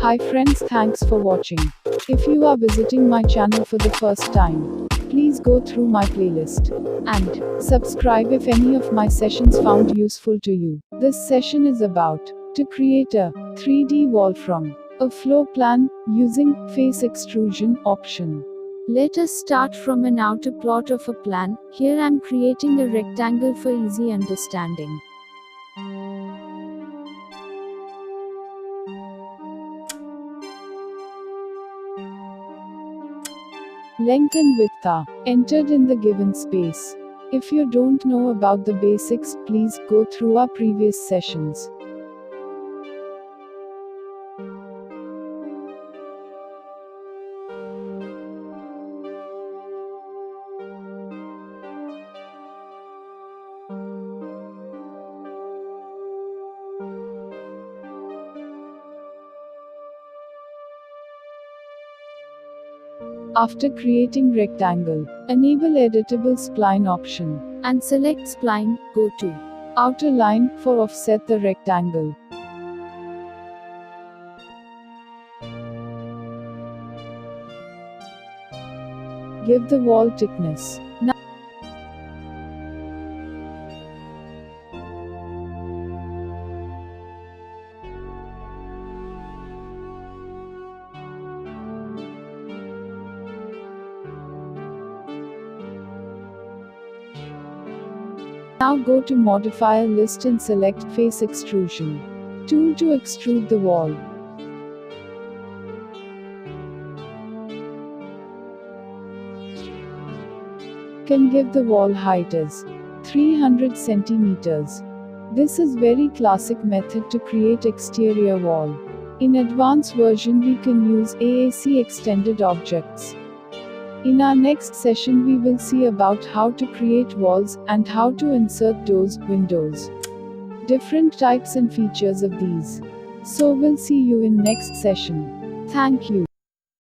Hi friends, thanks for watching. If you are visiting my channel for the first time, please go through my playlist and subscribe if any of my sessions found useful to you. This session is about to create a 3D wall from a floor plan using face extrusion option. Let us start from an outer plot of a plan. Here I'm creating a rectangle for easy understanding. Length and width are entered in the given space. If you don't know about the basics, please go through our previous sessions. After creating rectangle, enable editable spline option And select spline, go to outer line for offset the rectangle. Give the wall thickness. Now go to Modifier list and select Face Extrusion tool to extrude the wall. Can give the wall height as 300 centimeters. This is very classic method to create exterior wall. In advanced version we can use AAC extended objects. In our next session we will see about how to create walls, and how to insert doors, windows, different types and features of these. So we'll see you in next session. Thank you.